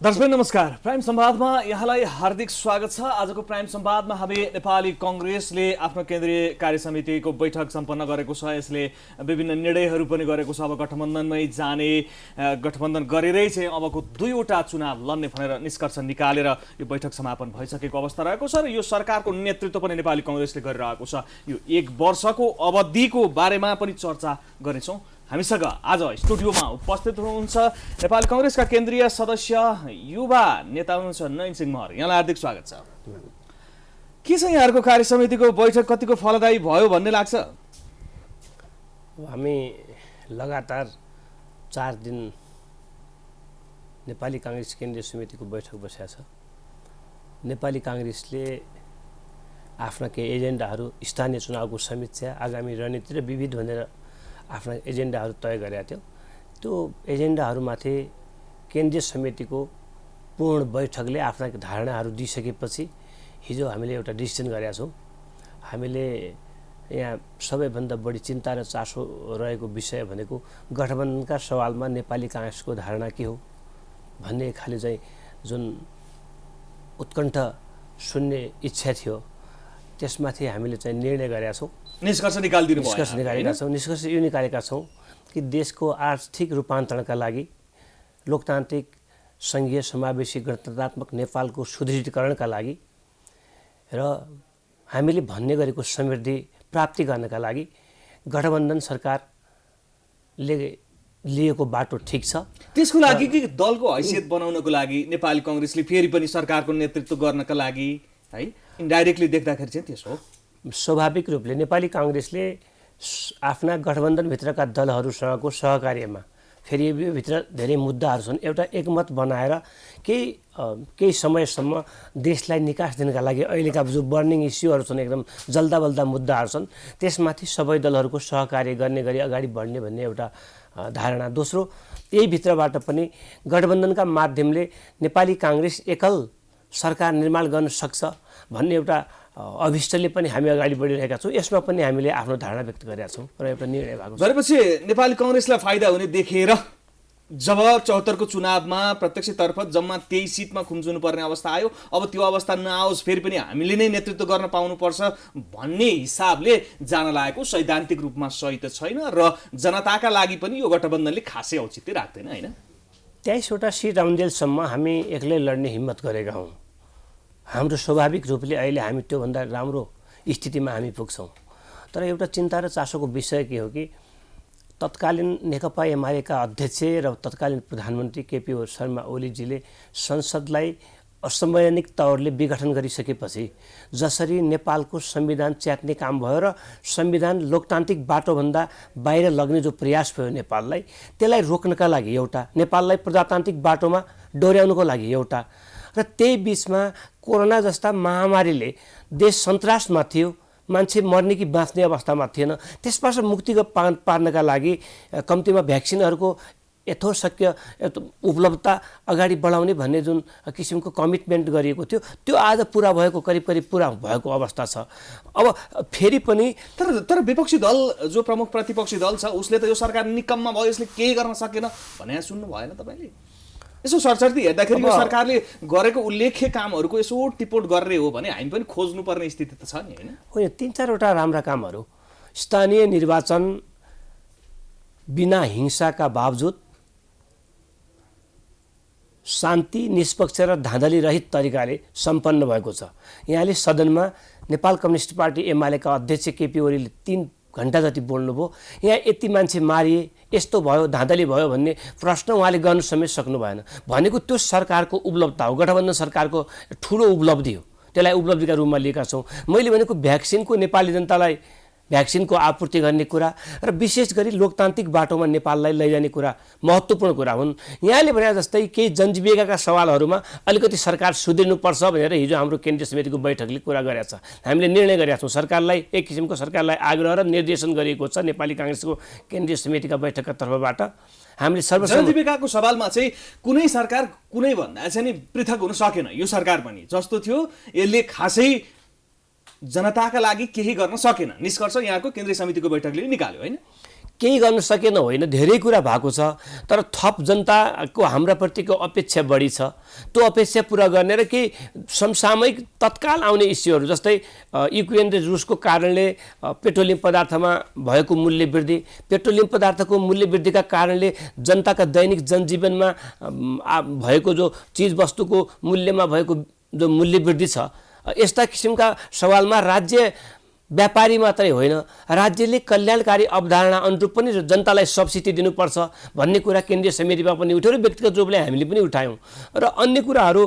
दर्शक नमस्कार। प्राइम संवादमा यहाँलाई हार्दिक स्वागत छ। आजको प्राइम संवादमा हामी नेपाली कांग्रेसले आफ्नो केन्द्रीय कार्य समितिको बैठक सम्पन्न गरेको छ। यसले विभिन्न निर्णयहरू पनि गरेको छ। अब गठबन्धनमै जाने, गठबन्धन गरेरै चाहिँ अबको दुईवटा चुनाव लड्ने भनेर निष्कर्ष निकालेर यो बैठक समापन भइसकेको अवस्था रहेको छ र यो सरकारको नेतृत्व पनि नेपाली कांग्रेसले गरिरहेको छ। यो एक वर्षको अवधिको बारेमा पनि चर्चा गर्नेछौँ। हामीसँग आज स्टुडियोमा उपस्थित हुनुहुन्छ नेपाली कांग्रेसका केन्द्रीय सदस्य युवा नेता हुनुहुन्छ नयन सिंह महर। यहाँलाई हार्दिक स्वागत छ। के छ यहाँहरूको कार्य समितिको बैठक कतिको फलदायी भयो भन्ने लाग्छ? हामी लगातार 4 दिन नेपाली कांग्रेस केन्द्रीय समितिको बैठक बसेको छ। नेपाली कांग्रेसले आफ्ना केही एजेन्डाहरू, स्थानीय चुनावको समीक्षा, आगामी रणनीति र विविध भनेर आफ्ना एजेन्डाहरू तय गरेका थियो। त्यो एजेन्डाहरूमाथि केन्द्रीय समितिको पूर्ण बैठकले आफ्ना धारणाहरू दिइसकेपछि हिजो हामीले एउटा डिसिजन गरेका छौँ। हामीले यहाँ सबैभन्दा बढी चिन्ता र चासो रहेको विषय भनेको गठबन्धनका सवालमा नेपाली कांग्रेसको धारणा के हो भन्ने खाली चाहिँ जुन उत्कण्ठ सुन्ने इच्छा थियो त्यसमाथि हामीले चाहिँ निर्णय गरेका छौँ। निष्कर्ष निकालेका छौँ। निष्कर्ष यो निकालेका छौँ कि देशको आर्थिक रूपान्तरणका लागि लोकतान्त्रिक सङ्घीय समावेशी गणतन्त्रात्मक नेपालको सुदृढीकरणका लागि र हामीले भन्ने गरेको समृद्धि प्राप्ति गर्नका लागि गठबन्धन सरकारले लिएको बाटो ठिक छ। त्यसको लागि कि दलको हैसियत बनाउनको लागि नेपाली कांग्रेसले फेरि पनि सरकारको नेतृत्व गर्नका लागि है इन्डाइरेक्टली देख्दाखेरि चाहिँ त्यसो हो। स्वाभाविक रूपले नेपाली कांग्रेसले आफ्ना गठबन्धनभित्रका दलहरूसँगको सहकार्यमा फेरि यो भित्र धेरै मुद्दाहरू छन्। एउटा एकमत बनाएर केही समयसम्म देशलाई निकास दिनका लागि अहिलेका जो बर्निङ इस्युहरू छन्, एकदम जल्दाबल्दा मुद्दाहरू छन्, त्यसमाथि सबै दलहरूको सहकार्य गर्ने गरी अगाडि बढ्ने भन्ने एउटा धारणा। दोस्रो, यही भित्रबाट पनि गठबन्धनका माध्यमले नेपाली कांग्रेस एकल सरकार निर्माण गर्न सक्छ भन्ने एउटा अभिष्टले पनि हामी अगाडि बढिरहेका छौँ। यसमा पनि हामीले आफ्नो धारणा व्यक्त गरेका छौँ र एउटा निर्णय भएको छ। भनेपछि नेपाली कांग्रेसलाई फाइदा हुने देखेर जब 74 को चुनावमा प्रत्यक्षतर्फ जम्मा 23 सिटमा खुम्चुनु पर्ने अवस्था आयो, अब त्यो अवस्था नआओस्, फेरि पनि हामीले नै नेतृत्व गर्न पाउनुपर्छ भन्ने हिसाबले जान लागेको सैद्धान्तिक रूपमा सही त छैन र जनताका लागि पनि यो गठबन्धनले खासै औचित्य राख्दैन हैन। 23 वटा सिट आउन्जेलसम्म हामी एक्लै लड्ने हिम्मत गरेका हौँ। हाम्रो स्वाभाविक रूपले अहिले हामी त्योभन्दा राम्रो स्थितिमा हामी पुग्छौँ। तर एउटा चिन्ता र चासोको विषय के हो कि तत्कालीन नेकपा एमालेका अध्यक्ष र तत्कालीन प्रधानमन्त्री केपी शर्मा ओलीजीले संसदलाई असंवैधानिक तौरले विघटन गरिसकेपछि जसरी नेपालको संविधान च्यात्ने काम भयो र संविधान लोकतान्त्रिक बाटोभन्दा बाहिर लग्ने जो प्रयास भयो नेपाललाई, त्यसलाई रोक्नका लागि एउटा, नेपाललाई प्रजातान्त्रिक बाटोमा डोर्याउनको लागि एउटा, र त्यही बिचमा कोरोना जस्ता महामारीले देश सन्तासमा थियो, मान्छे मर्ने कि बाँच्ने अवस्थामा थिएन। त्यसबाट मुक्ति पार्नका लागि कम्तीमा भ्याक्सिनहरूको यथोशक्य उपलब्धता अगाडि बढाउने भन्ने जुन किसिमको कमिटमेन्ट गरिएको थियो त्यो आज पुरा भएको, करिब पुरा भएको अवस्था छ। अब फेरि पनि तर विपक्षी दल जो प्रमुख प्रतिपक्षी दल छ उसले त यो सरकार निकम्मा भयो, यसले केही गर्न सकेन भने सुन्नु भएन तपाईले? यसो सरसर्ती हेर्दाखेरि यो सरकारले गरेको उल्लेख्य कामहरूको यसो टिपोट गर्ने हो भने हामी पनि खोज्नुपर्ने स्थिति त छ नि हैन? होइन, 3-4 वटा राम्रा कामहरू, स्थानीय निर्वाचन बिना हिंसाका बावजुद शान्ति, निष्पक्ष र धाँधली रहित तरिकाले सम्पन्न भएको छ। यहाँले सदनमा नेपाल कम्युनिस्ट पार्टी एमालेका अध्यक्ष केपी ओलीले 3 घण्टा जति बोल्नुभयो। यहाँ यति मान्छे मारिए, यस्तो भयो, धाँधली भयो भन्ने प्रश्न उहाँले गर्नु समेत सक्नु भएन। भनेको त्यो सरकारको उपलब्धता हो, गठबन्धन सरकारको ठुलो उपलब्धि हो, त्यसलाई उपलब्धिका रूपमा लिएका छौँ। मैले भनेको भ्याक्सिनको नेपाली जनतालाई भ्याक्सिनको आपूर्ति गर्ने कुरा र विशेष गरी लोकतान्त्रिक बाटोमा नेपाललाई लैजाने कुरा महत्त्वपूर्ण कुरा हुन्। यहाँले भने जस्तै केही जनजीविकाका सवालहरूमा अलिकति सरकार सुध्रिनुपर्छ भनेर हिजो हाम्रो केन्द्रीय समितिको बैठकले कुरा गरेको छ। हामीले निर्णय गरेका छौँ। सरकारलाई एक किसिमको सरकारलाई आग्रह र निर्देशन गरिएको छ नेपाली कांग्रेसको केन्द्रीय समितिका बैठकका तर्फबाट। हामीले जनजीविकाको सवालमा चाहिँ कुनै सरकार कुनै भन्दा चाहिँ नि पृथक हुन सकेन। यो सरकार पनि जस्तो थियो यसले खासै जनताका लागि केही गर्न सकेन। निष्कर्ष यहाँको केन्द्रीय समितिको बैठकले निकाल्यो हैन? केही गर्न सकेन होइन, धेरै कुरा भएको छ, तर थप जनताको हाम्रा प्रतिको अपेक्षा बढी छ। त्यो अपेक्षा पुरा गर्ने र केही समसामयिक तत्काल आउने इस्युहरू जस्तै युक्रेन र रुसको कारणले पेट्रोलियम पदार्थमा भएको मूल्य वृद्धि, पेट्रोलियम पदार्थको मूल्य वृद्धिका कारणले जनताका दैनिक जनजीवनमा भएको जो चिजवस्तुको मूल्यमा भएको जो मूल्य वृद्धि छ, यस्ता किसिमका सवालमा राज्य व्यापारी मात्रै होइन, राज्यले कल्याणकारी अवधारणा अनुरूप पनि जनतालाई सब्सिडी दिनुपर्छ भन्ने कुरा केन्द्रीय समितिमा पनि उठ्यो र व्यक्तिगत रूपले हामीले पनि उठायौँ। र अन्य कुराहरू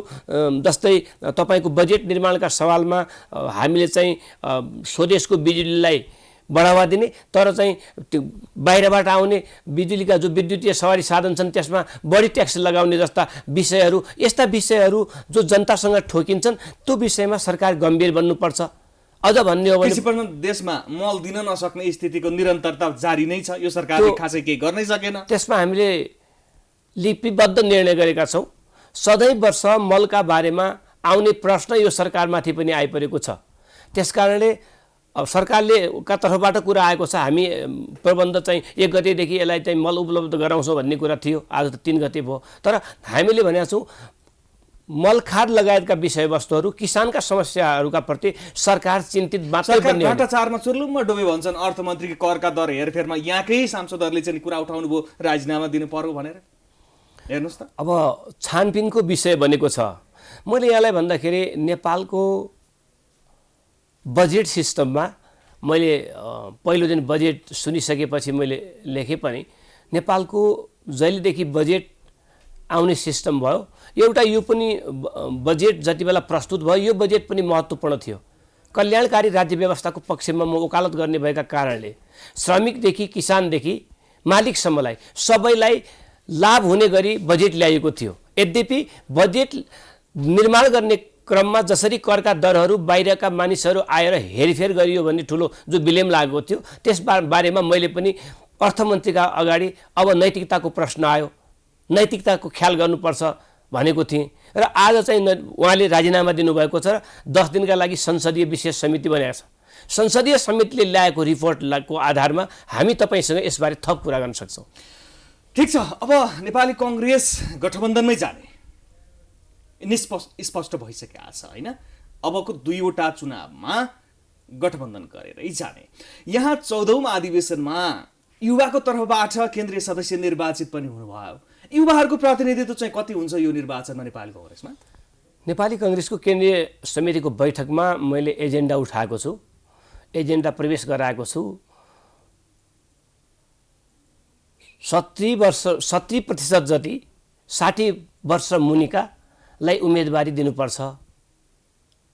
जस्तै तपाईँको बजेट निर्माणका सवालमा हामीले चाहिँ स्वदेशको बिजुलीलाई बढावा दिने, तर चाहिँ त्यो बाहिरबाट आउने बिजुलीका जो विद्युतीय सवारी साधन छन् त्यसमा बढी ट्याक्स लगाउने जस्ता विषयहरू, यस्ता विषयहरू जो जनतासँग ठोकिन्छन् त्यो विषयमा सरकार गम्भीर बन्नुपर्छ। अझ भन्ने हो भने कृषि प्रधान देशमा मल दिन नसक्ने स्थितिको निरन्तरता जारी नै छ, यो सरकारले खासै केही गर्नै सकेन। त्यसमा हामीले लिपिबद्ध निर्णय गरेका छौँ। सधैँ वर्ष मलका बारेमा आउने प्रश्न यो सरकारमाथि पनि आइपरेको छ। त्यसकारणले सरकारले का तर्फबाट कुरा आएको छ, हामी प्रबन्ध चाहिँ 1 गतेदेखि यसलाई चाहिँ मल उपलब्ध गराउँछौँ भन्ने कुरा थियो, आज त 3 गते भयो। तर हामीले भनेका छौँ मल खाद लगायतका विषयवस्तुहरू किसानका समस्याहरूका प्रति सरकार चिन्तित मात्रै बन्ने हो। भ्रष्टाचारमा चुर्लुममा डुबे भन्छन् अर्थमन्त्रीको करका दर हेरफेरमा यहाँकै सांसदहरूले चाहिँ कुरा उठाउनु भयो राजीनामा दिनु पर्यो भनेर। हेर्नुहोस् त, अब छानबिनको विषय बनेको छ। मैले यहाँलाई भन्दाखेरि नेपालको बजेट सिस्टममा मैले पहिलो दिन बजेट सुनिसकेपछि मैले लेखेँ पनि, नेपालको जहिलेदेखि बजेट आउने सिस्टम भयो, एउटा यो पनि बजेट जति बेला प्रस्तुत भयो यो बजेट पनि महत्त्वपूर्ण थियो। कल्याणकारी राज्य व्यवस्थाको पक्षमा म वकालत गर्ने भएका कारणले श्रमिकदेखि किसानदेखि मालिकसम्मलाई सबैलाई लाभ हुने गरी बजेट ल्याएको थियो। यद्यपि बजेट निर्माण गर्ने क्रममा जसरी करका दरहरू बाहिरका मानिसहरू आएर हेरफेर गरियो भन्ने ठुलो जो बिलेम लागेको थियो, त्यस बारेमा मैले पनि अर्थमन्त्रीका अगाडि अब नैतिकताको प्रश्न आयो, नैतिकताको ख्याल गर्नुपर्छ भनेको थिएँ। र आज चाहिँ उहाँले राजीनामा दिनुभएको छ र 10 दिनका लागि संसदीय विशेष समिति बनाएको छ। संसदीय समितिले ल्याएको रिपोर्टको आधारमा हामी तपाईँसँग यसबारे थप कुरा गर्न सक्छौँ। ठिक छ, अब नेपाली कङ्ग्रेस गठबन्धनमै जाने स्पष्ट भइसकेको छ होइन। अबको 2वटा चुनावमा गठबन्धन गरेरै जाने। यहाँ 14औं अधिवेशनमा युवाको तर्फबाट केन्द्रीय सदस्य निर्वाचित पनि हुनुभयो। युवाहरूको प्रतिनिधित्व चाहिँ कति हुन्छ यो निर्वाचनमा नेपाली कङ्ग्रेसमा? नेपाली कङ्ग्रेसको केन्द्रीय समितिको बैठकमा मैले एजेन्डा उठाएको छु, एजेन्डा प्रवेश गराएको छु। 70% जति 60 वर्ष मुनिकालाई उम्मेदवारी दिनुपर्छ।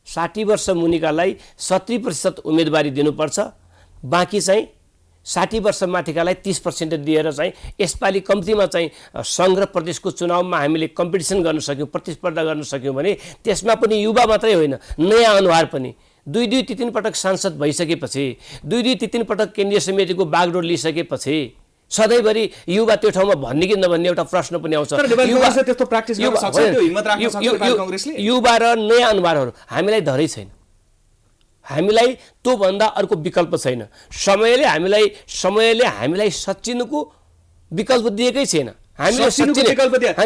60 वर्ष मुनिकालाई 70% उम्मेदवारी दिनुपर्छ। बाँकी चाहिँ 60 वर्ष माथिकालाई 30% दिएर चाहिँ यसपालि कम्तीमा चाहिँ सङ्घ र प्रदेशको चुनावमा हामीले कम्पिटिसन गर्न सक्यौँ, प्रतिस्पर्धा गर्न सक्यौँ भने त्यसमा पनि युवा मात्रै होइन, नयाँ अनुहार पनि 2-3 पटक सांसद भइसकेपछि, 2-3 पटक केन्द्रीय समितिको बागडोर लिइसकेपछि सधैँभरि युवा त्यो ठाउँमा भन्ने कि नभन्ने एउटा प्रश्न पनि आउँछ। युवा र नयाँ अनुहारहरू हामीलाई धरै छैन, हामीलाई त्योभन्दा अर्को विकल्प छैन। समयले हामीलाई सच्चिनुको विकल्प दिएकै छैन। सच्चिनुको विकल्प दिएको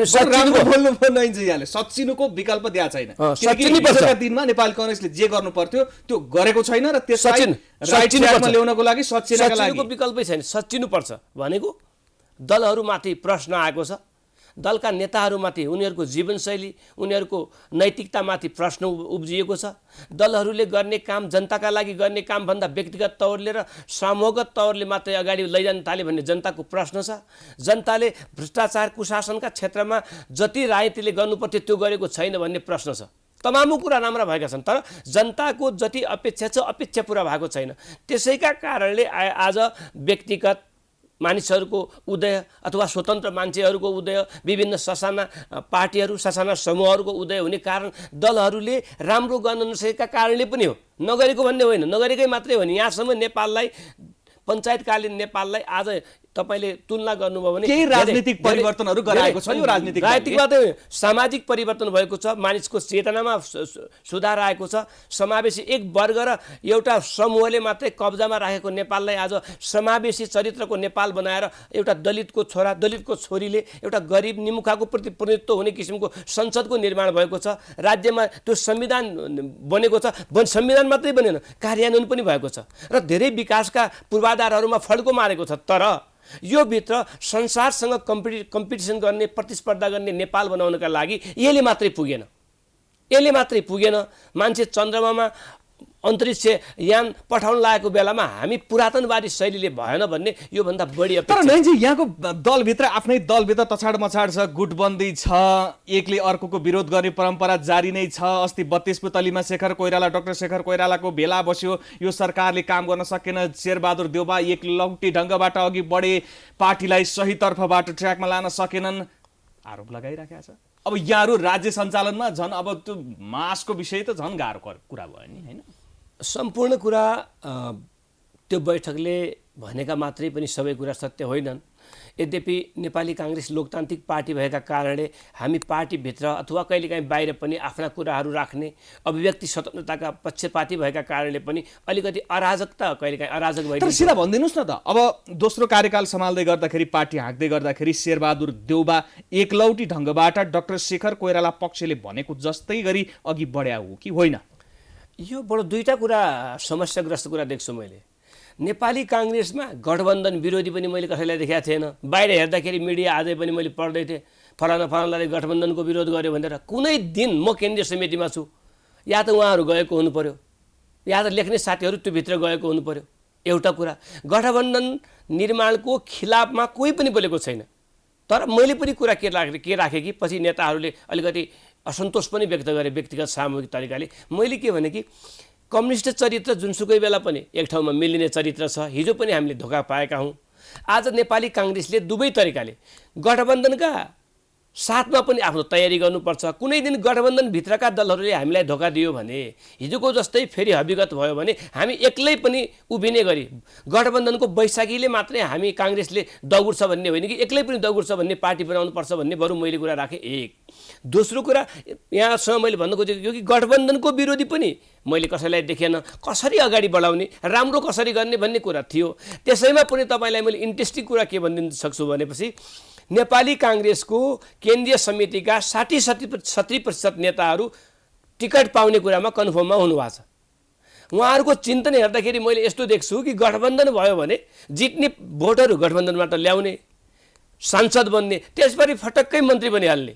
छैन। दिनमा नेपाली कङ्ग्रेसले जे गर्नु पर्थ्यो त्यो गरेको छैन र त्यसलाई ल्याउनको लागि सच्चिनुको विकल्पै छैन। सच्चिनु पर्छ भनेको दलहरूमाथि प्रश्न आएको छ, दलका नेताहरूमाथि उनीहरूको जीवनशैली, उनीहरूको नैतिकतामाथि प्रश्न उब्जिएको छ। दलहरूले गर्ने काम, जनताका लागि गर्ने काम भन्दा व्यक्तिगत तौरले र समूहगत तौरले मात्रै अगाडि लैजान थाले भन्ने जनताको प्रश्न छ। जनताले भ्रष्टाचार कुशासनका क्षेत्रमा जति राजनीतिले गर्नुपर्थ्यो त्यो गरेको छैन भन्ने प्रश्न छ। तमाम कुरा राम्रा भएका छन्, तर जनताको जति अपेक्षा छ अपेक्षा पुरा भएको छैन। त्यसैका कारणले आज व्यक्तिगत मानिसहरूको उदय अथवा स्वतन्त्र मान्छेहरूको उदय, विभिन्न ससाना पार्टीहरू, ससाना समूहहरूको उदय हुने कारण दलहरूले राम्रो गर्न नसकेका कारणले पनि हो। नगरेको भन्ने होइन, नगरेकै मात्रै होइन। यहाँसम्म नेपाललाई, पञ्चायतकालीन नेपाललाई आज तपाईँले तुलना गर्नुभयो भने केही राजनीतिक परिवर्तनहरू गराएको छ यो राजनीतिक मात्रै सामाजिक परिवर्तन भएको छ, मानिसको चेतनामा सुधार आएको छ। समावेशी एक वर्ग र एउटा समूहले मात्रै कब्जामा राखेको नेपाललाई आज समावेशी चरित्रको नेपाल बनाएर एउटा दलितको छोरा दलितको छोरीले एउटा गरिब निमुखाको प्रतिनिधित्व हुने किसिमको संसदको निर्माण भएको छ। राज्यमा त्यो संविधान बनेको छ, संविधान मात्रै बनेन कार्यान्वयन पनि भएको छ र धेरै विकासका पूर्वाधारहरूमा फड्को मारेको छ। तर यो भित्र संसारसँग कम्पिटिसन गर्ने प्रतिस्पर्धा गर्ने नेपाल बनाउनका लागि यसले मात्रै पुगेन। मान्छे चन्द्रमामा अन्तरिक्ष यान पठाउन लागेको बेलामा हामी पुरातनवादी शैलीले भएन भन्ने योभन्दा बढी अपेक्षा। तर नैनजी यहाँको दलभित्र आफ्नै दलभित्र तछाड मछाड छ, गुटबन्दी छ, एकले अर्कोको विरोध गर्ने परम्परा जारी नै छ। अस्ति 32 पुतलीमा डाक्टर शेखर कोइरालाको भेला बस्यो, यो सरकारले काम गर्न सकेन। शेरबहादुर देउबा एकलौटी ढङ्गबाट अघि बढे, पार्टीलाई सही तर्फबाट ट्र्याकमा लान सकेनन्, आरोप लगाइराखेका छ। अब यहाँहरू राज्य सञ्चालनमा झन् अब त्यो मासको विषय त झन् गाह्रो कुरा भयो नि, होइन? सम्पूर्ण कुरा त्यो बैठकले भनेका मात्रै पनि सबै कुरा सत्य होइनन्। यद्यपि नेपाली काङ्ग्रेस लोकतान्त्रिक पार्टी भएका कारणले हामी पार्टीभित्र अथवा कहिलेकाहीँ बाहिर पनि आफ्ना कुराहरू राख्ने अभिव्यक्ति स्वतन्त्रताका पक्षपाती भएका कारणले पनि अलिकति अराजकता कहिलेकाहीँ अराजक भइदिन्छ। तर सिधा भनिदिनुहोस् न त, अब दोस्रो कार्यकाल सम्हाल्दै गर्दाखेरि पार्टी हाँक्दै गर्दाखेरि शेरबहादुर देउबा एकलौटी ढङ्गबाट डाक्टर शेखर कोइराला पक्षले भनेको जस्तै गरी अघि बढ्या हो कि होइन? यो बडो दुईटा कुरा समस्याग्रस्त कुरा देख्छु मैले। नेपाली काङ्ग्रेसमा गठबन्धन विरोधी पनि मैले कसैलाई देखेको थिएन। बाहिर हेर्दाखेरि मिडिया आजै पनि मैले पढ्दै थिएँ, फलानाले गठबन्धनको विरोध गर्यो भनेर। कुनै दिन म केन्द्रीय समितिमा छु, या त उहाँहरू गएको हुनु पर्यो, या त लेख्ने साथीहरू त्यो भित्र गएको हुनु पर्यो। एउटा कुरा, गठबन्धन निर्माणको खिलाफमा कोही पनि बोलेको छैन। तर मैले पनि कुरा के राखेँ कि पछि नेताहरूले अलिकति असन्तोष पनि व्यक्त गरे व्यक्तिगत सामूहिक तरिकाले। मैले के भने कि कम्युनिस्ट चरित्र जुनसुकै बेला पनि एक ठाउँमा मिलिने चरित्र छ। हिजो पनि हामीले धोका पाएका हौँ। आज नेपाली काङ्ग्रेसले दुवै तरिकाले गठबन्धनका साथमा पनि आफ्नो तयारी गर्नुपर्छ। कुनै दिन गठबन्धनभित्रका दलहरूले हामीलाई धोका दियो भने, हिजोको जस्तै फेरि हविगत भयो भने हामी एक्लै पनि उभिने गरी गठबन्धनको बैशाखीले मात्रै हामी काङ्ग्रेसले दगुर्छ भन्ने होइन कि एक्लै पनि दगुर्छ भन्ने पार्टी बनाउनुपर्छ भन्ने बरु मैले कुरा राखेँ। एक दोस्रो कुरा यहाँसँग मैले भन्न खोजेको यो कि गठबन्धनको विरोधी पनि मैले कसैलाई देखेन। कसरी अगाडि बढाउने, राम्रो कसरी गर्ने भन्ने कुरा थियो। त्यसैमा पनि तपाईँलाई मैले इन्ट्रेस्टिङ कुरा के भनिदिन सक्छु भनेपछि नेपाली काङ्ग्रेसको केन्द्रीय समितिका 60-70% नेताहरू टिकट पाउने कुरामा कन्फर्ममा हुनुभएको छ। उहाँहरूको चिन्तन हेर्दाखेरि मैले यस्तो देख्छु कि गठबन्धन भयो भने जित्ने भोटहरू गठबन्धनबाट ल्याउने, सांसद बन्ने, त्यसपछि फटक्कै मन्त्री बनिहाल्ने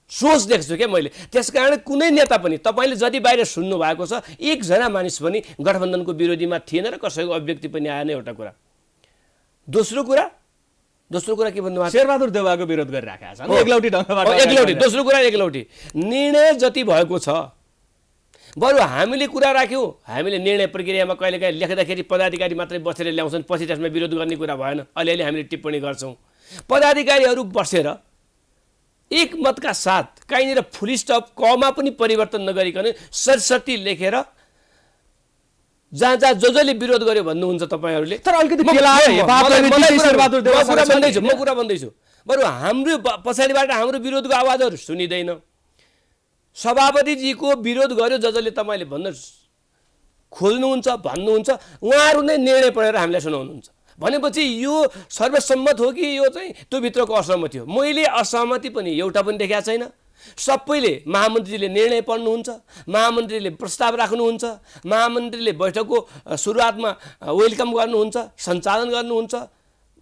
सोच देख्छु क्या मैले। त्यसकारण कुनै नेता पनि तपाईँले जति बाहिर सुन्नु भएको छ, एकजना मानिस पनि गठबन्धनको विरोधीमा थिएन र कसैको अभिव्यक्ति पनि आएन। एउटा कुरा। दोस्रो कुरा के भन्नुभएको? शेरबहादुर देउबाको विरोध गरिराखेका छन् एकलौटी ढङ्गबाट। दोस्रो कुरा एकलौटी निर्णय जति भएको छ, बरु हामीले कुरा राख्यौँ, हामीले निर्णय प्रक्रियामा कहिलेकाहीँ लेख्दाखेरि पदाधिकारी मात्रै बसेर ल्याउँछन्, पछि त्यसमा विरोध गर्ने कुरा भएन। अलिअलि हामीले टिप्पणी गर्छौँ। पदाधिकारीहरू बसेर एकमतका साथ कहीँनिर फुल स्टप कमा पनि परिवर्तन नगरिकन सरसर्ती लेखेर जहाँ जसले विरोध गर्यो भन्नुहुन्छ तपाईँहरूले। तर अलिकति म कुरा भन्दैछु, बरु हाम्रो पछाडिबाट हाम्रो विरोधको आवाजहरू सुनिँदैन। सभापतिजीको विरोध गर्यो जसले तपाईँले भन्न खोल्नुहुन्छ भन्नुहुन्छ, उहाँहरू नै निर्णय पढेर हामीलाई सुनाउनुहुन्छ भनेपछि यो सर्वसम्मत हो कि यो चाहिँ त्यो भित्रको असहमति हो? मैले असहमति पनि एउटा पनि देखाएको छैन। सबैले महामन्त्रीले निर्णय पढ्नुहुन्छ, महामन्त्रीले प्रस्ताव राख्नुहुन्छ, महामन्त्रीले बैठकको सुरुवातमा वेलकम गर्नुहुन्छ, सञ्चालन गर्नुहुन्छ।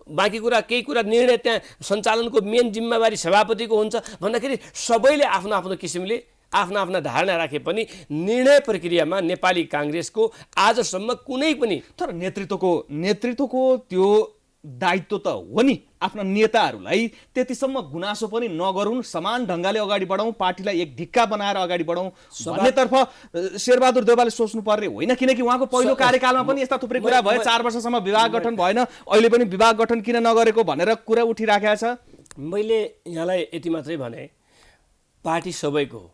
बाँकी कुरा केही कुरा निर्णय त्यहाँ सञ्चालनको मेन जिम्मेवारी सभापतिको हुन्छ भन्दाखेरि सबैले आफ्नो आफ्नो किसिमले आफ्ना आफ्ना धारणा राखे पनि निर्णय प्रक्रियामा नेपाली काङ्ग्रेसको आजसम्म कुनै पनि। तर नेतृत्वको त्यो दायित्व त हो नि आफ्ना नेताहरूलाई त्यतिसम्म गुनासो पनि नगरौँ, समान ढङ्गले अगाडि बढाउँ, पार्टीलाई एक ढिक्का बनाएर अगाडि बढाउँ भन्नेतर्फ शेरबहादुर देउबाले सोच्नु पर्ने होइन? किनकि उहाँको पहिलो कार्यकालमा पनि यस्ता थुप्रै कुरा भयो। 4 वर्षसम्म विभाग गठन भएन, अहिले पनि विभाग गठन किन नगरेको भनेर कुरा उठिराखेको छ। मैले यहाँलाई यति मात्रै भने, पार्टी सबैको हो,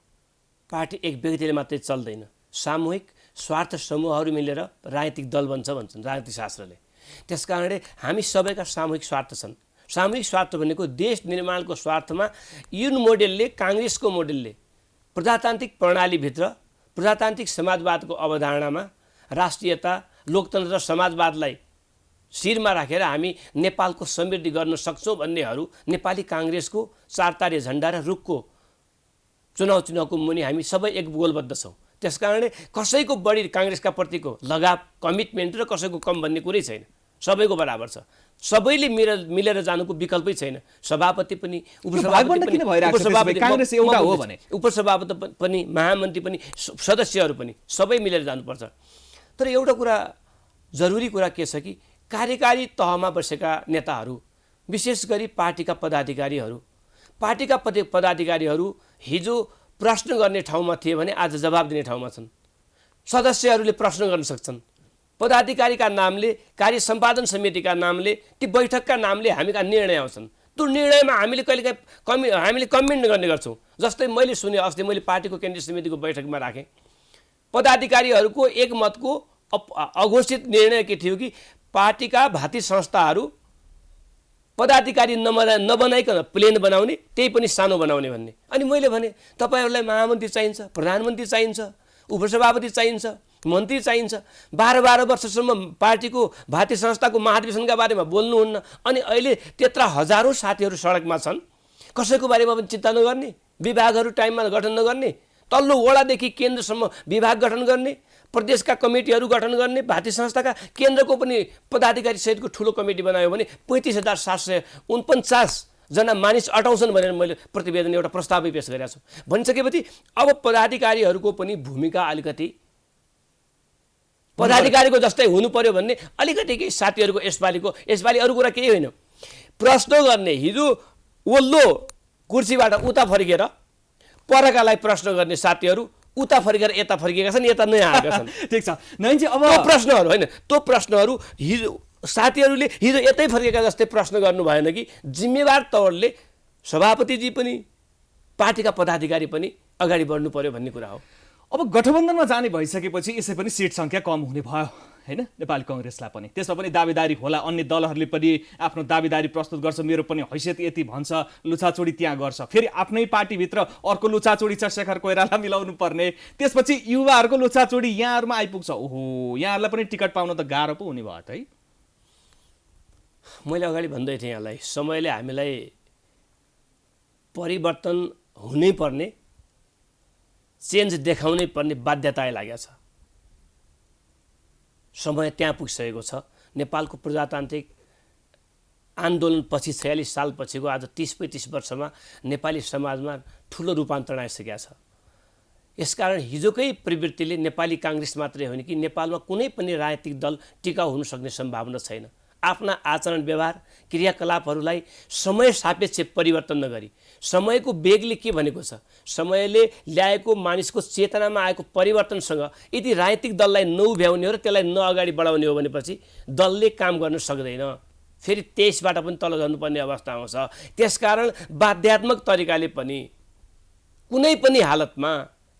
पार्टी एक व्यक्तिले मात्रै चल्दैन। सामूहिक स्वार्थ समूहहरू मिलेर राजनीतिक दल बन्छ भन्छन् राजनीतिक शास्त्रले। त्यसकारणले हामी सबैका सामूहिक स्वार्थ छन्। सामूहिक स्वार्थ भनेको देश निर्माणको स्वार्थमा युन मोडेलले, काङ्ग्रेसको मोडेलले प्रजातान्त्रिक प्रणालीभित्र प्रजातान्त्रिक समाजवादको अवधारणामा राष्ट्रियता, लोकतन्त्र र समाजवादलाई शिरमा राखेर हामी नेपालको समृद्धि गर्न सक्छौँ भन्नेहरू नेपाली काङ्ग्रेसको चारतारे झन्डा र रुखको चुनावको मुनि हामी सबै एक गोलबद्ध छौँ। त्यसकारणले कसैको बढी काङ्ग्रेसका प्रतिको लगाव, कमिटमेन्ट र कसैको कम भन्ने कुरै छैन, सबैको बराबर छ। सबैले मिलेर जानुको विकल्पै छैन। सभापति पनि, उपसभापति पनि, महामन्त्री पनि, सदस्यहरू पनि सबै मिलेर जानुपर्छ। तर एउटा कुरा, जरुरी कुरा के छ कि कार्यकारी तहमा बसेका नेताहरू, विशेष गरी पार्टीका पदाधिकारीहरू हिजो प्रश्न गर्ने ठाउँमा थिए भने आज जवाब दिने ठाउँमा छन्। सदस्यहरूले प्रश्न गर्न सक्छन्। पदाधिकारीका नामले, कार्य सम्पादन समितिका नामले, ती बैठकका नामले हामीका निर्णय आउँछन्। त्यो निर्णयमा हामीले कहिलेकाहीँ कमेन्ट गर्ने गर्छौँ। जस्तै मैले सुने, अस्ति मैले पार्टीको केन्द्रीय समितिको बैठकमा राखेँ, पदाधिकारीहरूको एकमतको अघोषित निर्णय के थियो कि पार्टीका भाती संस्थाहरू पदाधिकारी नबनाइकन प्लेन बनाउने, त्यही पनि सानो बनाउने भन्ने। अनि मैले भने तपाईँहरूलाई महामन्त्री चाहिन्छ, प्रधानमन्त्री चाहिन्छ, उपसभापति चाहिन्छ, मन्त्री चाहिन्छ। 12 वर्षसम्म पार्टीको भाती संस्थाको महाधिवेशनका बारेमा बोल्नुहुन्न। अनि अहिले त्यत्रा हजारौँ साथीहरू सडकमा छन्, कसैको बारेमा पनि चिन्ता नगर्ने, विभागहरू टाइममा गठन नगर्ने, तल्लो वडादेखि केन्द्रसम्म विभाग गठन गर्ने, प्रदेशका कमिटीहरू गठन गर्ने, भाती संस्थाका केन्द्रको पनि पदाधिकारी सहितको ठुलो कमिटी बनायो भने 35,749 जना मानिस अटाउँछन् भनेर मैले प्रतिवेदन एउटा प्रस्तावै पेश गरेको छु। भनिसकेपछि अब पदाधिकारीहरूको पनि भूमिका अलिकति पदाधिकारीको जस्तै हुनु पर्यो भन्ने अलिकति केही साथीहरूको यसपालि अरू कुरा केही होइन। प्रश्न गर्ने, हिजो ओल्लो कुर्सीबाट उता फर्केर परकालाई प्रश्न गर्ने साथीहरू उता फर्केर यता फर्किएका छन्, यता नयाँ आएका छन्। ठिक छ नयनजी, अब त्यो प्रश्नहरू होइन, त्यो प्रश्नहरू हिजो साथीहरूले हिजो यतै फर्केका जस्तै प्रश्न गर्नु भएन कि जिम्मेवार तौरले सभापतिजी पनि पार्टीका पदाधिकारी पनि अगाडि बढ्नु पर्यो भन्ने कुरा हो। अब गठबन्धनमा जाने भइसकेपछि यसै पनि सिट सङ्ख्या कम हुने भयो हैन नेपाली कांग्रेसलाई पनि। त्यसमा पनि दाबीदारी होला, अन्य दलहरूले पनि आफ्नो दाबीदारी प्रस्तुत गर्छ, मेरो पनि हैसियत यति भन्छ, लुचाचोडी त्यहाँ गर्छ। फेरि आफ्नै पार्टीभित्र अर्को लुचाचोडी छ, शेखर कोइराला मिलाउनु पर्ने, त्यसपछि युवाहरूको लुचाचोडी यहाँहरूमा आइपुग्छ। ओहो, यहाँहरूलाई पनि टिकट पाउन त गाह्रो पो हुने भयो त है। मैले अगाडि भन्दै थिएँ यहाँलाई, समयले हामीलाई परिवर्तन हुनै पर्ने, चेन्ज देखाउनै पर्ने बाध्यता लागेको छ। समय त्यहाँ पुगिसकेको छ। नेपालको प्रजातान्त्रिक आन्दोलनपछि 46 सालपछिको आज 30-35 वर्षमा नेपाली समाजमा ठुलो रूपान्तरण आइसकेको छ। यसकारण हिजोकै प्रवृत्तिले नेपाली कांग्रेस मात्रै होइन कि नेपालमा कुनै पनि राजनीतिक दल टिकाउ हुन सक्ने सम्भावना छैन। आफ्ना आचरण व्यवहार क्रियाकलापहरूलाई समय सापेक्ष परिवर्तन नगरी, समयको वेगले के भनेको छ, समयले ल्याएको मानिसको चेतनामा आएको परिवर्तनसँग यदि राजनीतिक दललाई नउभ्याउने हो र त्यसलाई नअगाडि बढाउने हो भनेपछि दलले काम गर्न सक्दैन, फेरि 23बाट पनि तल जानुपर्ने अवस्था आउँछ। त्यसकारण बाध्यात्मक तरिकाले पनि कुनै पनि हालतमा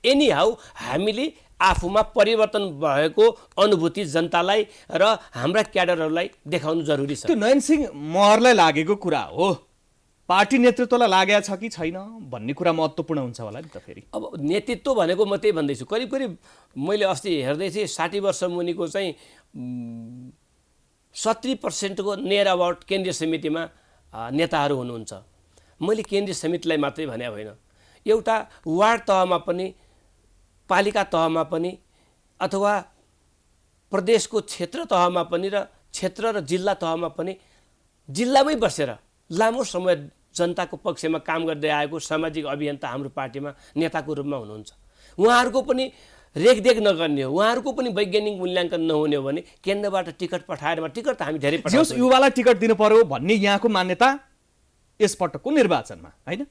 एनी हाउ हामीले आफूमा परिवर्तन भएको अनुभूति जनतालाई र हाम्रा क्याडरहरूलाई देखाउनु जरुरी छ। त्यो नयन सिंह महरलाई लागेको कुरा हो, पार्टी नेतृत्वलाई लागेको छ कि छैन भन्ने कुरा महत्त्वपूर्ण हुन्छ होला नि त। फेरि अब नेतृत्व भनेको म त्यही भन्दैछु, करिब मैले अस्ति हेर्दै थिएँ 60 वर्ष मुनिको चाहिँ 70% को नियर अबाउट केन्द्रीय समितिमा नेताहरू हुनुहुन्छ। मैले केन्द्रीय समितिलाई मात्रै भने होइन, एउटा वार्ड तहमा पनि, पालिका तहमा पनि, अथवा प्रदेशको क्षेत्र तहमा पनि र क्षेत्र र जिल्ला तहमा पनि जिल्लामै बसेर लामो समय जनताको पक्षमा काम गर्दै आएको सामाजिक अभियन्ता हाम्रो पार्टीमा नेताको रूपमा हुनुहुन्छ। उहाँहरूको पनि रेखदेख नगर्ने हो, उहाँहरूको पनि वैज्ञानिक मूल्याङ्कन नहुने हो भने केन्द्रबाट टिकट पठाएरमा, टिकट त हामी धेरै पठाउँछौँ, युवालाई टिकट दिनु पर्यो भन्ने यहाँको मान्यता यसपटकको निर्वाचनमा होइन।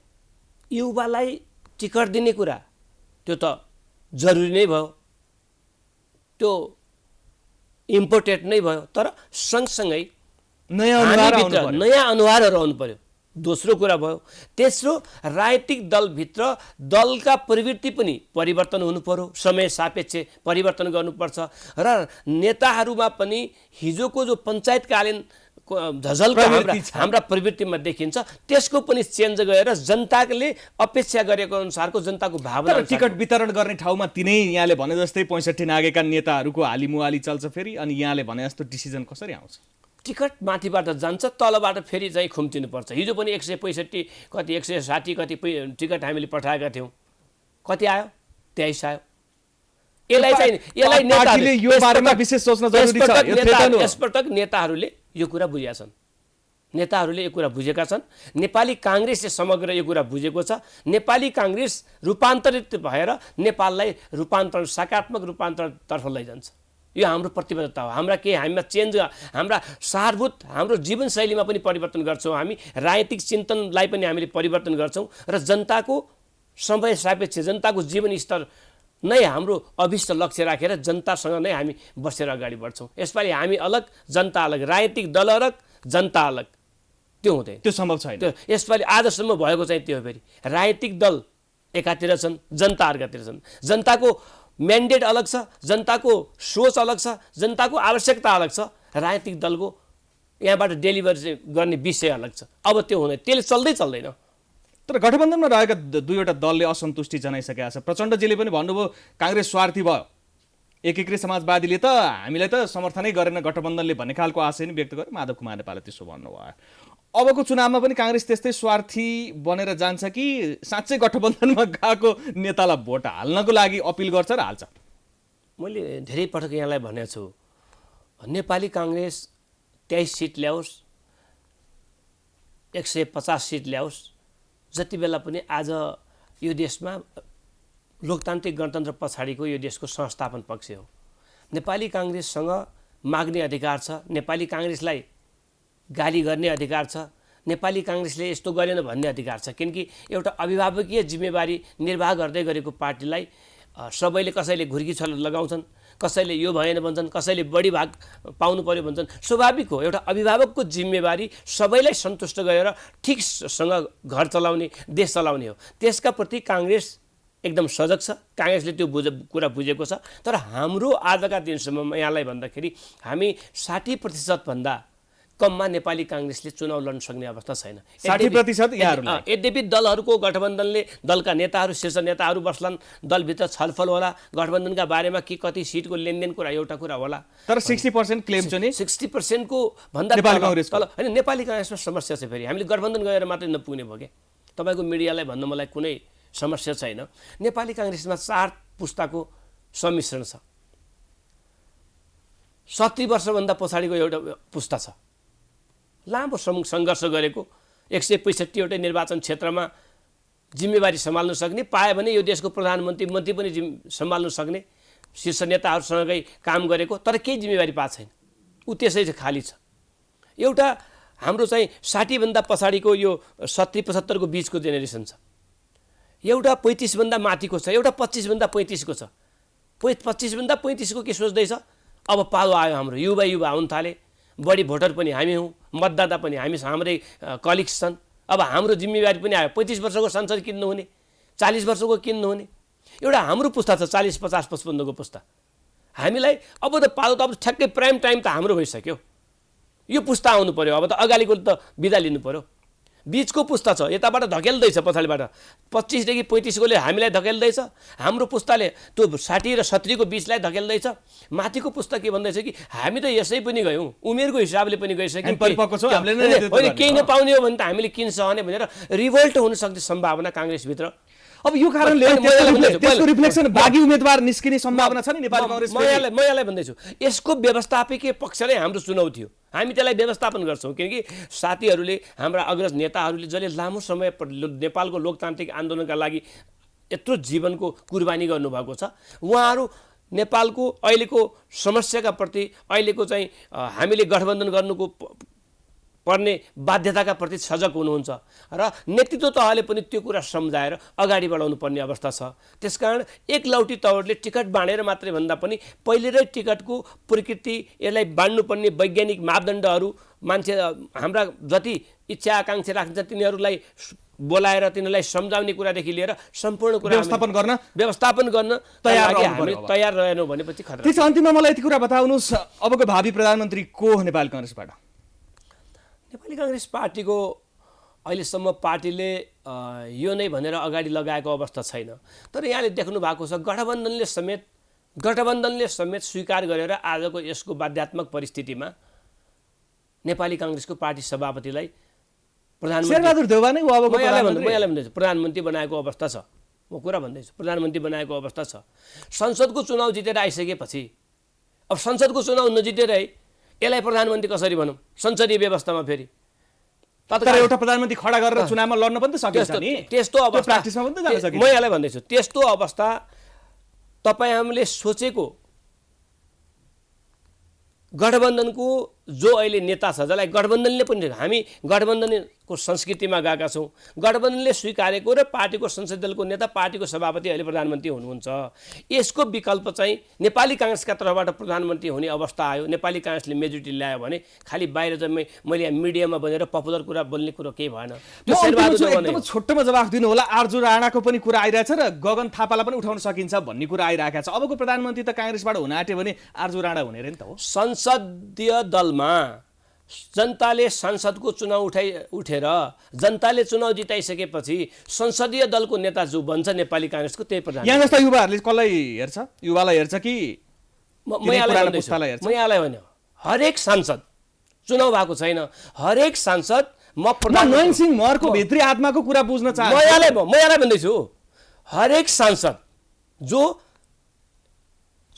युवालाई टिकट दिने कुरा त्यो त जरुरी नै भयो, त्यो इम्पोर्टेन्ट नै भयो, तर सँगसँगै नयाँ अनुहारहरू आउनु पर्यो। दोस्रो कुरा भयो। तेस्रो, राजनीतिक दलभित्र दलका प्रवृत्ति पनि परिवर्तन हुनु पर्यो, समय सापेक्ष परिवर्तन गर्नुपर्छ र नेताहरूमा पनि हिजोको जो पञ्चायतकालीन झझल्का हाम्रा प्रवृत्तिमा देखिन्छ त्यसको पनि चेन्ज गरेर जनताले अपेक्षा गरेको अनुसारको जनताको भावना। टिकट वितरण गर्ने ठाउँमा तिनै यहाँले भने जस्तै 65 नागेका नेताहरूको हालिमुहाली चल्छ फेरि, अनि यहाँले भने जस्तो डिसिजन कसरी आउँछ? टिकट माथिबाट जान्छ, तलबाट फेरि चाहिँ खुम्चिनुपर्छ। हिजो पनि 165 कति 160 कति टिकट हामीले पठाएका थियौँ, कति आयो? 23 आयो। यसलाई नेताहरूले यो बारेमा विशेष सोच्न जरुरी छ। यसपटक नेताहरूले यो कुरा बुझेका छन्, नेताहरूले यो कुरा बुझेका छन्। नेपाली काङ्ग्रेसले समग्र यो कुरा बुझेको छ। नेपाली काङ्ग्रेस रूपान्तरित भएर नेपाललाई रूपान्तरण, सकारात्मक रूपान्तरणतर्फ लैजान्छ। यो हाम्रो प्रतिबद्धता हो। हामीमा चेन्ज, हाम्रा सारभूत हाम्रो जीवनशैलीमा पनि परिवर्तन गर्छौँ हामी, राजनीतिक चिन्तनलाई पनि हामीले परिवर्तन गर्छौँ र जनताको समय सापेक्ष जनताको जीवन स्तर नै हाम्रो अभिष्ट लक्ष्य राखेर जनतासँग नै हामी बसेर अगाडि बढ्छौँ। यसपालि हामी अलग, जनता अलग, राजनीतिक दल अलग, जनता अलग, त्यो हुँदैन, त्यो सम्भव छैन। यसपालि आजसम्म भएको चाहिँ त्यो हो। फेरि राजनीतिक दल एकातिर छन्, जनता अर्कातिर छन्। जनताको म्यान्डेट अलग छ, जनताको सोच अलग छ, जनताको आवश्यकता अलग छ, राजनीतिक दलको यहाँबाट डेलिभर गर्ने विषय अलग छ। अब त्यो हुँदैन, त्यसले चल्दैन। तर गठबन्धनमा रहेका दुईवटा दलले असन्तुष्टि जनाइसकेका छ। प्रचण्डजीले पनि भन्नुभयो काङ्ग्रेस स्वार्थी भयो, एकीकृत समाजवादीले त हामीलाई त समर्थनै गरेन गठबन्धनले भन्ने खालको आशय नै व्यक्त गर्यो। माधव कुमार नेपालले त्यसो भन्नुभयो। अबको चुनावमा पनि काङ्ग्रेस त्यस्तै स्वार्थी बनेर जान्छ कि साँच्चै गठबन्धनमा गएको नेतालाई भोट हाल्नको लागि अपिल गर्छ र हाल्छ? मैले धेरै पटक यहाँलाई भनेको छु, नेपाली काङ्ग्रेस 23 सिट ल्याओस्, 150 सिट ल्याओस्, जति बेला पनि आज यो देशमा लोकतान्त्रिक गणतन्त्र पछाडिको यो देशको संस्थापन पक्ष हो। नेपाली काङ्ग्रेससँग माग्ने अधिकार छ, नेपाली काङ्ग्रेसलाई गाली गर्ने अधिकार छ, नेपाली काङ्ग्रेसले यस्तो गरेन भन्ने अधिकार छ। किनकि एउटा अभिभावकीय जिम्मेवारी निर्वाह गर्दै गरेको पार्टीलाई सबैले कसैले घुर्की छल लगाउँछन्, कसैले यो भएन भन्छन्, कसैले बढी भाग पाउनु पर्यो भन्छन्। स्वाभाविक हो, एउटा अभिभावकको जिम्मेवारी सबैलाई सन्तुष्ट गरेर ठिकसँग घर चलाउने, देश चलाउने हो। त्यसका प्रति काङ्ग्रेस एकदम सजग छ, काङ्ग्रेसले त्यो कुरा बुझेको छ। तर हाम्रो आजका दिनसम्म यहाँलाई भन्दाखेरि हामी 60% भन्दा कममा नेपाली काङ्ग्रेसले चुनाव लड्न सक्ने अवस्था छैन। 60% यहाँहरूलाई? यद्यपि दलहरूको गठबन्धनले, दलका नेताहरू, शीर्ष नेताहरू बस्लान्, दलभित्र छलफल होला, गठबन्धनका बारेमा के कति सिटको लेनदेन कुरा एउटा कुरा होला। तर 60% क्लेम चाहिँ 60% को भन्दा नेपाली काङ्ग्रेस होइन। नेपाली काङ्ग्रेसमा समस्या छ। फेरि हामीले गठबन्धन गएर मात्रै नपुग्ने भयो क्या। तपाईँको मिडियालाई भन्न मलाई कुनै समस्या छैन। नेपाली काङ्ग्रेसमा 4 पुस्ताको सम्मिश्रण छ। 70 वर्षभन्दा पछाडिको एउटा पुस्ता छ, लामो सङ्घर्ष गरेको, 165वटै निर्वाचन क्षेत्रमा जिम्मेवारी सम्हाल्न सक्ने, पायो भने यो देशको प्रधानमन्त्री मन्त्री पनि सम्हाल्न सक्ने शीर्ष नेताहरूसँगै काम गरेको, तर केही जिम्मेवारी पाएको छैन। ऊ त्यसै चाहिँ खाली छ। एउटा हाम्रो चाहिँ 60 भन्दा पछाडिको यो 70-75 को बिचको जेनेरेसन छ, एउटा 35 भन्दा माथिको छ, एउटा 25 भन्दा 35 को छ। 25 भन्दा 35 को के सोच्दैछ? अब पालो आयो, हाम्रो युवा हुन थाले, बढी भोटर पनि हामी हौँ, मतदाता पनि हाम्रै कलिग्स छन्। अब हाम्रो जिम्मेवारी पनि आयो। 35 वर्षको संसद किन्नु हुने, 40 वर्षको किन्नु हुने। एउटा हाम्रो पुस्ता छ 40, 50, 55 को पुस्ता। हामीलाई अब त पालो त अब ठ्याक्कै प्राइम टाइम त हाम्रो भइसक्यो। यो पुस्ता आउनु पर्यो, अब त अगाडिको त बिदा लिनु पर्यो। बिचको पुस्ता छ, यताबाट धकेल्दैछ, पछाडिबाट 25 देखि 35 कोले हामीलाई धकेल्दैछ, हाम्रो पुस्ताले त्यो 60 र 70 को बिचलाई धकेल्दैछ। माथिको पुस्ता के भन्दैछ कि हामी त यसै पनि गयौँ, उमेरको हिसाबले पनि गइसक्यौँ, केही नपाउने हो भने त हामीले किन सहने भनेर रिभोल्ट हुन सक्ने सम्भावना काङ्ग्रेसभित्र। अब यो कारणले त्यसको रिफ्लेक्सन बागी उम्मेदवार निस्किने सम्भावना छ नि नेपाली काङ्ग्रेस। म यहाँलाई भन्दैछु, यसको व्यवस्थापकीय पक्ष नै हाम्रो चुनौती हो। हामी त्यसलाई व्यवस्थापन गर्छौँ। किनकि साथीहरूले, हाम्रा अग्रज नेताहरूले जसले लामो समय नेपालको लोकतान्त्रिक आन्दोलनका लागि यत्रो जीवनको कुर्बानी गर्नुभएको छ, उहाँहरू नेपालको अहिलेको समस्याका प्रति, अहिलेको चाहिँ हामीले गठबन्धन गर्नुको पर्ने बाध्यताका प्रति सजग हुनुहुन्छ र नेतृत्व तहले पनि त्यो कुरा सम्झाएर अगाडि बढाउनु पर्ने अवस्था छ। त्यसकारण एक लौटी तवरले टिकट बाँडेर मात्रै भन्दा पनि पहिले नै टिकटको प्रकृति, यसलाई बाँड्नुपर्ने वैज्ञानिक मापदण्डहरू, मान्छे हाम्रा जति इच्छा आकाङ्क्षा राख्छन् तिनीहरूलाई बोलाएर तिनीहरूलाई सम्झाउने कुरादेखि लिएर सम्पूर्ण कुरा व्यवस्थापन गर्न तयार रहेनौँ भनेपछि खतरा। ठिक छ, अन्तिममा मलाई यति कुरा बताउनुहोस्, अबको भावी प्रधानमन्त्री को हो नेपाली काङ्ग्रेसबाट? नेपाली काङ्ग्रेस पार्टीको अहिलेसम्म पार्टीले यो नै भनेर अगाडि लगाएको अवस्था छैन। तर यहाँले देख्नु भएको छ गठबन्धनले समेत स्वीकार गरेर आजको यसको बाध्यात्मक परिस्थितिमा नेपाली काङ्ग्रेसको पार्टी सभापतिलाई प्रधानमन्त्री बनाएको अवस्था छ। म कुरा भन्दैछु, प्रधानमन्त्री बनाएको अवस्था छ। संसदको चुनाव जितेर आइसकेपछि अब संसदको चुनाव नजितेरै यसलाई प्रधानमन्त्री कसरी भनौँ? संसदीय व्यवस्थामा फेरि तत्काल एउटा प्रधानमन्त्री खडा गरेर चुनावमा लड्न पनि त सकिन्छ नि। त्यस्तो अवस्था प्र्याक्टिसमा पनि त जान सकिन्छ। म यसलाई भन्दैछु, त्यस्तो अवस्था तपाईँ हामीले सोचेको गठबन्धनको जो अहिले नेता छ, जसलाई गठबन्धनले पनि, हामी गठबन्धनको संस्कृतिमा गएका छौँ, गठबन्धनले स्वीकारेको र पार्टीको संसदीय दलको नेता, पार्टीको सभापति अहिले प्रधानमन्त्री हुनुहुन्छ। यसको विकल्प चाहिँ नेपाली काङ्ग्रेसका तर्फबाट प्रधानमन्त्री हुने अवस्था आयो, नेपाली काङ्ग्रेसले मेजोरिटी ल्यायो भने खालि बाहिर चाहिँ मैले मिडियामा बनेर पपुलर कुरा बोल्ने कुरो केही भएन। एकदम छोटोमा जवाफ दिनु होला। आर्जु राणाको पनि कुरा आइरहेछ र गगन थापालाई पनि उठाउन सकिन्छ भन्ने कुरा आइरहेको छ। अबको प्रधानमन्त्री त काङ्ग्रेसबाट हुन आँट्यो भने आर्जु राणा हुने रे नि त हो। संसदीय दलमा जनताले सांसदको चुनाव उठेर जनताले चुनाव जिताइसकेपछि संसदीय दलको नेता जो बन्छ नेपाली काङ्ग्रेसको त्यही प्रधान। यहाँ जस्ता युवाहरूले कसलाई हेर्छ? युवालाई हेर्छ कि म यहाँलाई होइन, हरेक सांसद चुनाव भएको छैन, हरेक सांसद नयन सिंह महरको भित्री आत्माको कुरा बुझ्न चाहन्छु। म यहाँलाई भन्दैछु, हरेक सांसद जो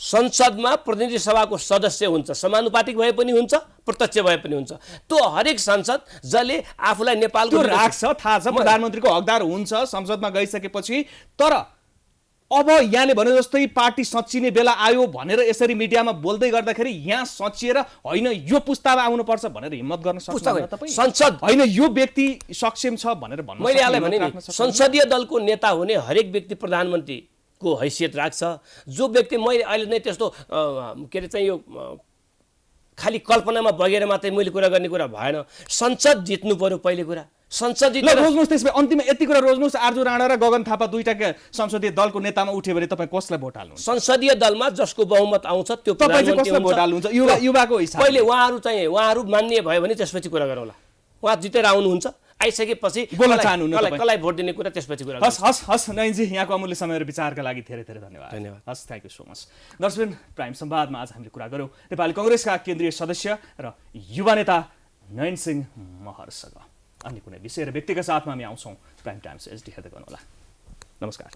संसदमा प्रतिनिधि सभाको सदस्य हुन्छ, समानुपातिक भए पनि हुन्छ, प्रत्यक्ष भए पनि हुन्छ, त्यो हरेक सांसद जसले आफूलाई नेपालको राख्छ, थाहा छ प्रधानमन्त्रीको हकदार हुन्छ संसदमा गइसकेपछि। तर अब यहाँले भने जस्तै पार्टी सच्चिने बेला आयो भनेर यसरी मिडियामा बोल्दै गर्दाखेरि यहाँ सचिएर होइन यो पुस्ताव आउनुपर्छ भनेर हिम्मत गर्न सक्नुहुन्छ तपाईँ? संसद होइन यो व्यक्ति सक्षम छ भनेर भन्नु। मैले यहाँलाई भने नि, संसदीय दलको नेता हुने हरेक व्यक्ति प्रधानमन्त्री को हैसियत राख्छ। जो व्यक्ति मैले अहिले नै त्यस्तो के अरे चाहिँ यो खालि कल्पनामा बगेर मात्रै मैले कुरा गर्ने कुरा भएन। संसद जित्नु पर्यो पहिलो कुरा, संसद जित्नु। रोज्नुहोस् त्यसमा अन्तिममा यति कुरा रोज्नुहोस्, आर्जु राणा र गगन थापा दुईटा संसदीय दलको नेतामा उठ्यो भने तपाईँ कसलाई भोट हाल्नुहुन्छ? संसदीय दलमा जसको बहुमत आउँछ त्यो कसलाई भोट हाल्नुहुन्छ? युवाको हिसाब पहिले उहाँहरू मान्य भयो भने त्यसपछि कुरा गरौँला। उहाँ जितेर आउनुहुन्छ, आइसकेपछि बोल्न चाहनुहुन्न, कसलाई भोट दिने कुरा त्यसपछि कुरा। हस् नयनजी, यहाँको अमूल्य समय र विचारका लागि धेरै धेरै धन्यवाद। हस्, थ्याङ्क यू सो मच। दर्शक, प्राइम संवादमा आज हामीले कुरा गऱ्यौँ नेपाली काङ्ग्रेसका केन्द्रीय सदस्य र युवा नेता नयन सिंह महरसँग। अन्य कुनै विषय र व्यक्तिका साथमा हामी आउँछौँ। प्राइम टाइम्स एचडी हेर्दै गर्नुहोला। नमस्कार।